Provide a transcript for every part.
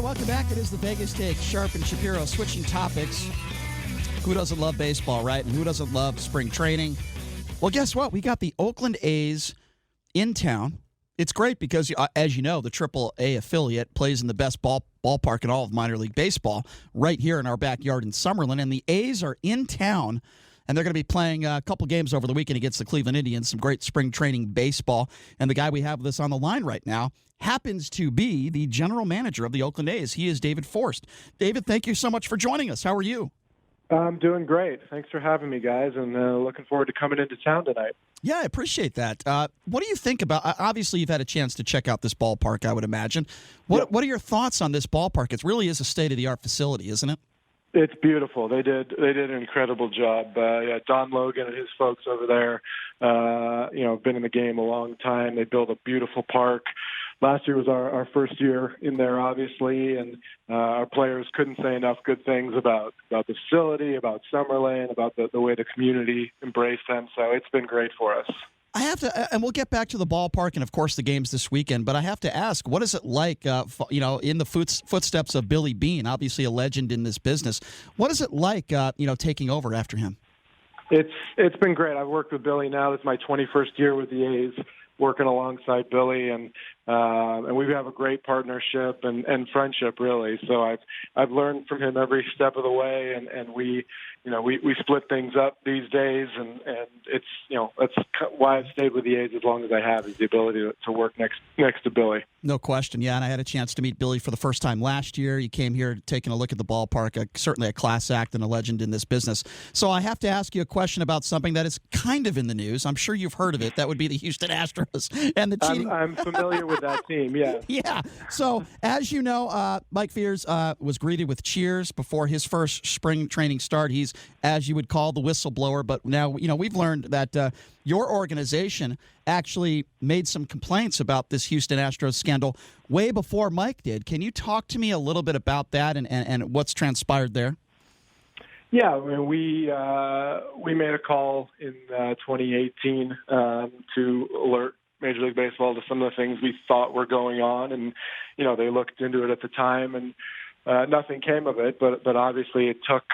welcome back. It is the Vegas Take. Sharp and Shapiro switching topics. Who doesn't love baseball, right? And who doesn't love spring training? Well, guess what? We got the Oakland A's in town. It's great because, as you know, the AAA affiliate plays in the best ballpark in all of minor league baseball right here in our backyard in Summerlin. And the A's are in town, and they're going to be playing a couple games over the weekend against the Cleveland Indians, some great spring training baseball. And the guy we have with us on the line right now happens to be the general manager of the Oakland A's. He is David Forst. David, thank you so much for joining us. How are you? I'm doing great. Thanks for having me, guys, and looking forward to coming into town tonight. Yeah, I appreciate that. What do you think about, obviously you've had a chance to check out this ballpark, I would imagine. What are your thoughts on this ballpark? It really is a state-of-the-art facility, isn't it? It's beautiful. They did an incredible job. Don Logan and his folks over there, have been in the game a long time. They built a beautiful park. Last year was our first year in there, obviously, and our players couldn't say enough good things about the facility, about Summerlin, about the way the community embraced them. So it's been great for us. I have to, and we'll get back to the ballpark and, of course, the games this weekend, but I have to ask, what is it like, in the footsteps of Billy Beane, obviously a legend in this business? What is it like, taking over after him? It's been great. I've worked with Billy now. This is my 21st year with the A's, working alongside Billy, and we have a great partnership and friendship, really. So I've learned from him every step of the way, and we split things up these days, and it's that's why I've stayed with the A's as long as I have, is the ability to work next to Billy. No question, yeah, and I had a chance to meet Billy for the first time last year. You came here taking a look at the ballpark, certainly a class act and a legend in this business. So I have to ask you a question about something that is kind of in the news. I'm sure you've heard of it. That would be the Houston Astros and the cheating. I'm familiar with that team, yeah. Yeah, so as you know, Mike Fears was greeted with cheers before his first spring training start. He's, as you would call, the whistleblower, but now, we've learned that your organization actually made some complaints about this Houston Astros scandal way before Mike did. Can you talk to me a little bit about that and what's transpired there? Yeah, I mean, we made a call in 2018 to alert Major League Baseball to some of the things we thought were going on, and they looked into it at the time, and nothing came of it. But obviously, it took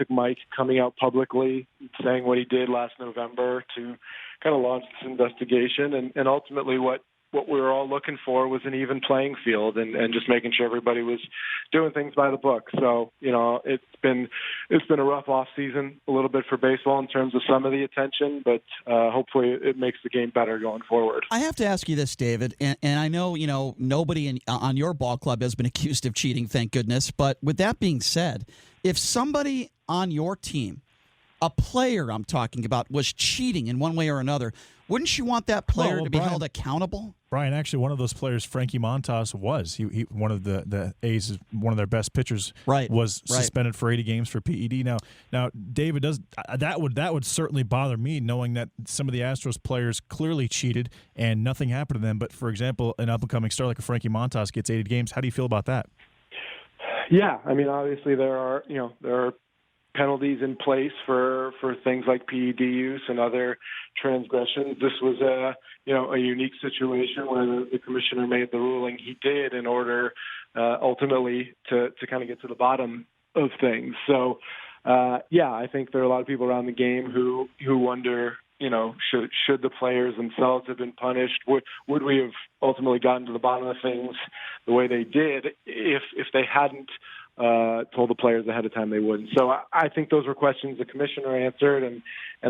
Mike coming out publicly, saying what he did last November to kind of launch this investigation, and ultimately what we were all looking for was an even playing field, and just making sure everybody was doing things by the book. So it's been a rough off season a little bit for baseball in terms of some of the attention, but hopefully it makes the game better going forward. I have to ask you this, David, and I know nobody on your ball club has been accused of cheating, thank goodness. But with that being said, if somebody on your team, a player I'm talking about, was cheating in one way or another, wouldn't you want that player to be held accountable? Brian, actually, one of those players, Frankie Montas, was. He one of the A's, one of their best pitchers, was suspended for 80 games for PED. Now, David, that would certainly bother me, knowing that some of the Astros players clearly cheated and nothing happened to them. But, for example, an up-and-coming star like a Frankie Montas gets 80 games. How do you feel about that? Yeah, I mean, obviously there are penalties in place for things like PED use and other transgressions. This was a unique situation where the commissioner made the ruling he did in order ultimately to kind of get to the bottom of things. So I think there are a lot of people around the game who wonder, should the players themselves have been punished? Would we have ultimately gotten to the bottom of things the way they did if they hadn't told the players ahead of time they wouldn't? So I think those were questions the commissioner answered, and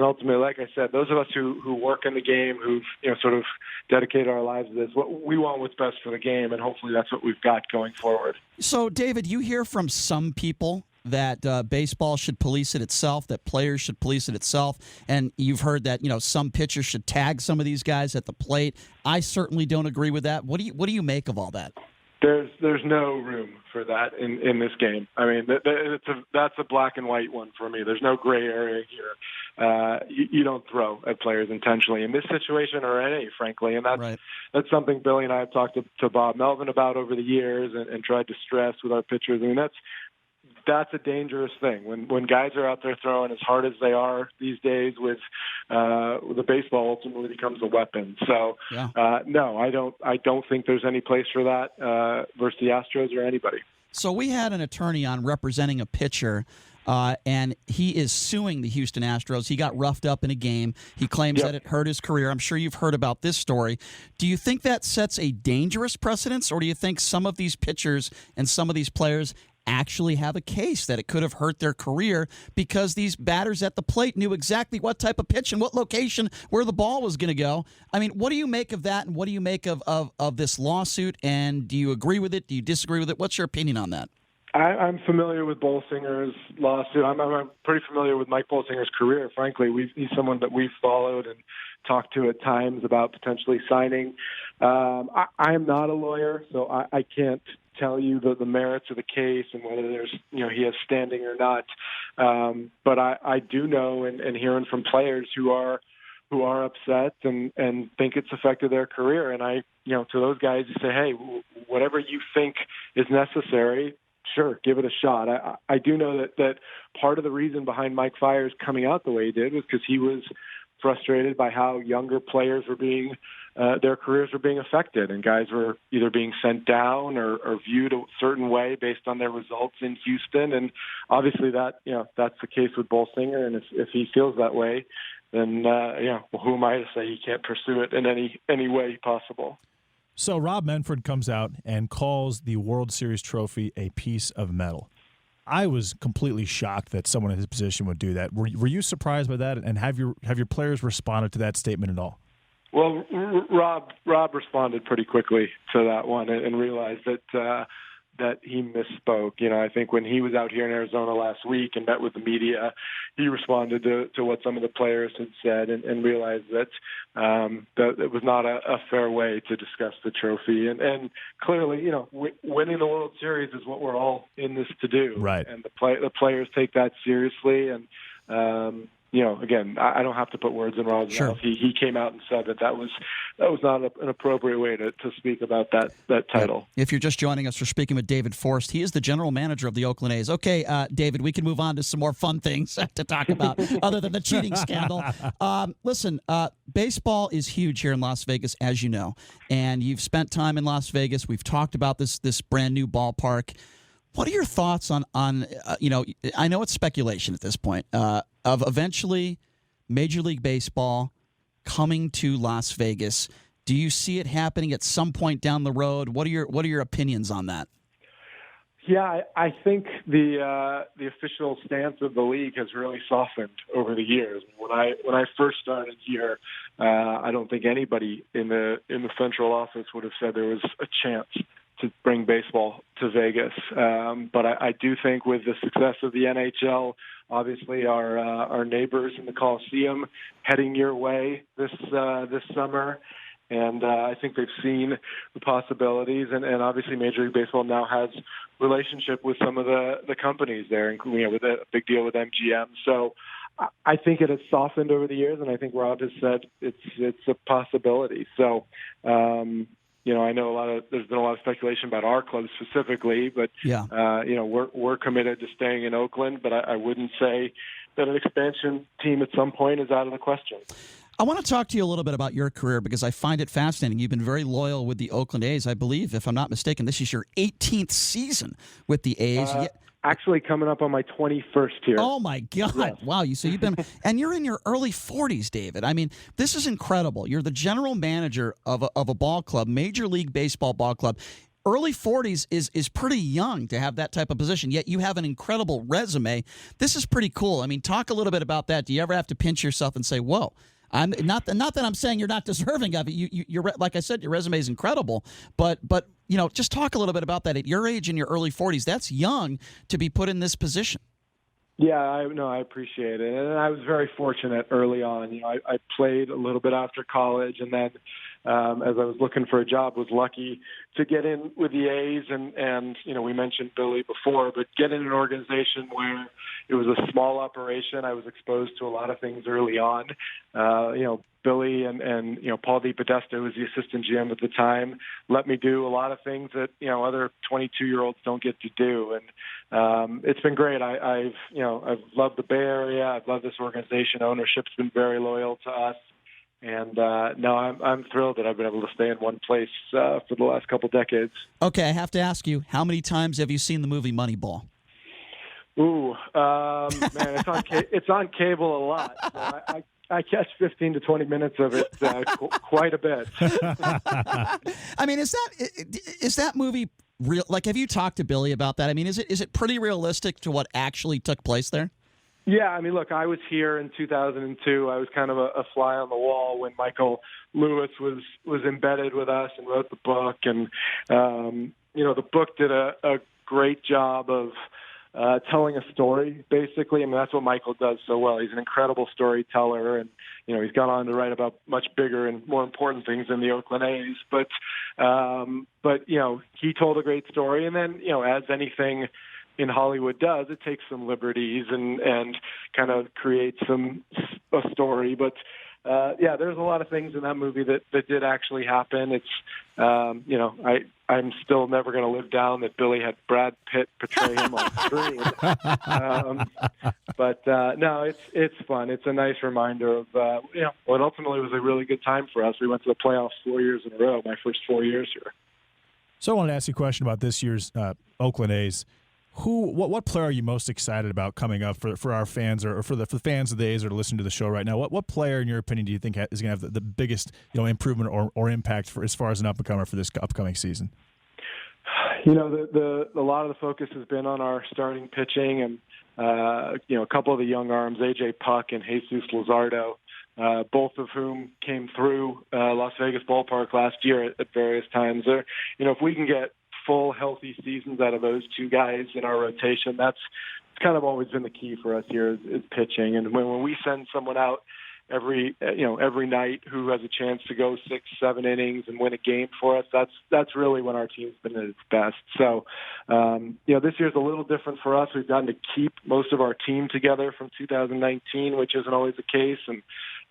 ultimately, like I said, those of us who work in the game, who've sort of dedicated our lives to this, what we want what's best for the game, and hopefully that's what we've got going forward. So, David, you hear from some people that baseball should police it itself, that players should police it itself, and you've heard that some pitchers should tag some of these guys at the plate. I certainly don't agree with that. What do you make of all that? There's no room for that in this game. I mean, that's a black and white one for me. There's no gray area here. You don't throw at players intentionally in this situation or any, frankly, and that's something Billy and I have talked to Bob Melvin about over the years and tried to stress with our pitchers. I mean, that's a dangerous thing when guys are out there throwing as hard as they are these days with the baseball ultimately becomes a weapon. So no, I don't think there's any place for that versus the Astros or anybody. So we had an attorney on representing a pitcher, and he is suing the Houston Astros. He got roughed up in a game. He claims that it hurt his career. I'm sure you've heard about this story. Do you think that sets a dangerous precedence, or do you think some of these pitchers and some of these players actually have a case that it could have hurt their career because these batters at the plate knew exactly what type of pitch and what location where the ball was going to go? I mean, what do you make of that, and what do you make of this lawsuit, and do you agree with it? Do you disagree with it? What's your opinion on that? I'm familiar with Bolsinger's lawsuit. I'm pretty familiar with Mike Bolsinger's career, frankly. He's someone that we've followed and talked to at times about potentially signing. I am not a lawyer, so I can't tell you the merits of the case and whether there's he has standing or not. But I do know and hearing from players who are upset and think it's affected their career. And I to those guys you say, hey, whatever you think is necessary, sure, give it a shot. I do know that part of the reason behind Mike Fiers coming out the way he did was because he was frustrated by how younger players were being their careers were being affected, and guys were either being sent down or viewed a certain way based on their results in Houston. And obviously that's the case with Bolsinger. And if he feels that way, then who am I to say he can't pursue it in any way possible? So Rob Manfred comes out and calls the World Series trophy a piece of metal. I was completely shocked that someone in his position would do that. Were you surprised by that? And have your players responded to that statement at all? Well, Rob responded pretty quickly to that one and realized that he misspoke. I think when he was out here in Arizona last week and met with the media, he responded to what some of the players had said and realized that it was not a fair way to discuss the trophy. And clearly, winning the World Series is what we're all in this to do. Right. And the players take that seriously. And again, I don't have to put words in Rob's mouth. He came out and said that was not an appropriate way to speak about that title. If you're just joining us, we're speaking with David Forst. He is the general manager of the Oakland A's. Okay, David, we can move on to some more fun things to talk about other than the cheating scandal. Listen, baseball is huge here in Las Vegas, as you know, and you've spent time in Las Vegas. We've talked about this brand new ballpark. What are your thoughts on I know it's speculation at this point, of eventually Major League Baseball coming to Las Vegas? Do you see it happening at some point down the road? What are your opinions on that? Yeah, I think the official stance of the league has really softened over the years. When I first started here, I don't think anybody in the central office would have said there was a chance to bring baseball to Vegas. But I do think with the success of the NHL, obviously our neighbors in the Coliseum heading your way this summer, and I think they've seen the possibilities. And obviously Major League Baseball now has relationship with some of the companies there, including with a big deal with MGM. So I think it has softened over the years, and I think Rob has said it's a possibility. So. I know there's been a lot of speculation about our club specifically, but we're committed to staying in Oakland. But I wouldn't say that an expansion team at some point is out of the question. I want to talk to you a little bit about your career because I find it fascinating. You've been very loyal with the Oakland A's. I believe, if I'm not mistaken, this is your 18th season with the A's. Actually coming up on my 21st here. Oh, my God. Yes. Wow. So you've been – and you're in your early 40s, David. I mean, this is incredible. You're the general manager of a ball club, Major League Baseball ball club. Early 40s is pretty young to have that type of position, yet you have an incredible resume. This is pretty cool. I mean, talk a little bit about that. Do you ever have to pinch yourself and say, whoa, I'm not that I'm saying you're not deserving of it. You're like I said, your resume is incredible, but just talk a little bit about that. At your age in your early 40s, that's young to be put in this position. Yeah, I appreciate it, and I was very fortunate early on. I played a little bit after college, and then as I was looking for a job, was lucky to get in with the A's. And we mentioned Billy before, but get in an organization where it was a small operation. I was exposed to a lot of things early on. Billy and Paul DePodesta, who was the assistant GM at the time, let me do a lot of things that other 22-year-olds don't get to do, and it's been great. I've loved the Bay Area. I've loved this organization. Ownership's been very loyal to us, and no, I'm thrilled that I've been able to stay in one place for the last couple decades. Okay, I have to ask you, how many times have you seen the movie Moneyball? Ooh, man, it's on cable a lot. So I catch 15 to 20 minutes of it quite a bit. I mean, is that movie real? Like, have you talked to Billy about that? I mean, is it pretty realistic to what actually took place there? Yeah, I mean, look, I was here in 2002. I was kind of a fly on the wall when Michael Lewis was embedded with us and wrote the book. And, the book did a great job of telling a story, basically. I mean, that's what Michael does so well. He's an incredible storyteller, and he's gone on to write about much bigger and more important things than the Oakland A's. But he told a great story, and then as anything in Hollywood does, it takes some liberties and kind of creates a story. But there's a lot of things in that movie that did actually happen. It's I'm still never going to live down that Billy had Brad Pitt portray him on screen. No, it's fun. It's a nice reminder of what ultimately was a really good time for us. We went to the playoffs 4 years in a row, my first 4 years here. So I want to ask you a question about this year's Oakland A's. What player are you most excited about coming up for our fans or for the fans of the A's that are listening to the show right now? What player, in your opinion, do you think is going to have the biggest improvement or impact for as far as an up-and-comer for this upcoming season? A lot of the focus has been on our starting pitching and a couple of the young arms, AJ Puck and Jesus Luzardo, both of whom came through Las Vegas Ballpark last year at various times. If we can get full healthy seasons out of those two guys in our rotation, that's kind of always been the key for us here is pitching. And when we send someone out every night who has a chance to go 6-7 innings and win a game for us, that's really when our team's been at its best. So this year's a little different for us. We've gotten to keep most of our team together from 2019, which isn't always the case, and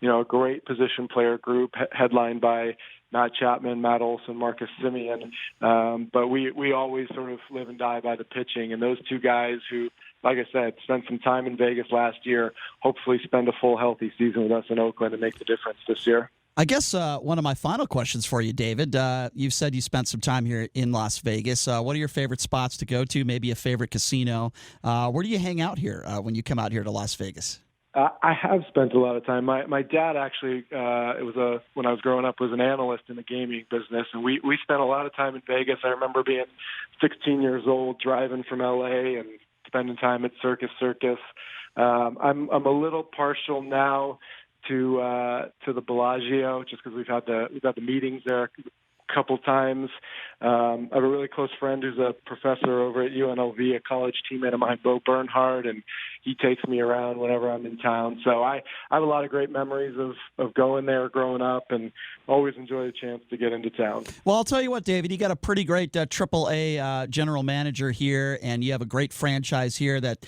a great position player group headlined by Matt Chapman, Matt Olson, Marcus Semien. But we always sort of live and die by the pitching. And those two guys who, like I said, spent some time in Vegas last year, hopefully spend a full healthy season with us in Oakland and make the difference this year. I guess one of my final questions for you, David, you've said you spent some time here in Las Vegas. What are your favorite spots to go to, maybe a favorite casino? Where do you hang out here when you come out here to Las Vegas? I have spent a lot of time. My dad actually, when I was growing up, was an analyst in the gaming business, and we spent a lot of time in Vegas. I remember being 16 years old, driving from LA and spending time at Circus Circus. I'm a little partial now to the Bellagio, just because we've had the meetings there a couple times. I have a really close friend who's a professor over at UNLV, a college teammate of mine, Bo Bernhardt, and he takes me around whenever I'm in town. So I have a lot of great memories of going there growing up, and always enjoy the chance to get into town. Well, I'll tell you what, David, you got a pretty great AAA general manager here, and you have a great franchise here that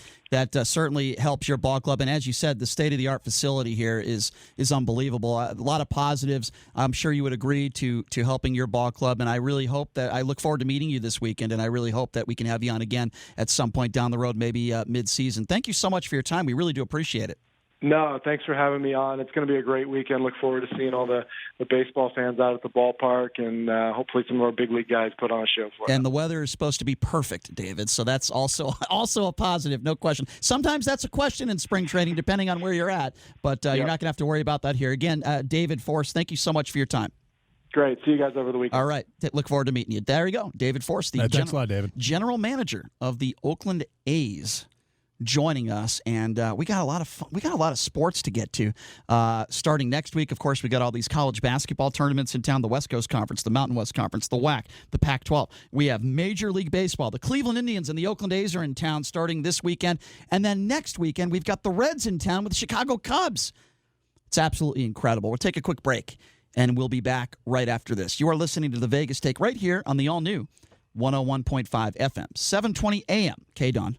certainly helps your ball club. And as you said, the state-of-the-art facility here is unbelievable. A lot of positives. I'm sure you would agree to helping your ball club, and I really hope that I look forward to meeting you this weekend, and I really hope that we can have you on again at some point down the road, maybe mid-season. Thank you so much for your time. We really do appreciate it. No, thanks for having me on. It's going to be a great weekend. Look forward to seeing all the baseball fans out at the ballpark, and hopefully some more big league guys put on a show for us. And the weather is supposed to be perfect, David, so that's also a positive, no question. Sometimes that's a question in spring training, depending on where you're at, but you're not going to have to worry about that here. Again, David Forst, thank you so much for your time. Great. See you guys over the weekend. All right. Look forward to meeting you. There you go. David Forst, the thanks a lot, David. General manager of the Oakland A's, joining us, and we got a lot of fun. We got a lot of sports to get to. Starting next week, of course, we got all these college basketball tournaments in town: the West Coast Conference, the Mountain West Conference, the WAC, the Pac-12. We have Major League Baseball. The Cleveland Indians and the Oakland A's are in town starting this weekend, and then next weekend we've got the Reds in town with the Chicago Cubs. It's absolutely incredible. We'll take a quick break. and we'll be back right after this. You are listening to the Vegas Take right here on the all-new 101.5 FM, 720 AM, KDON.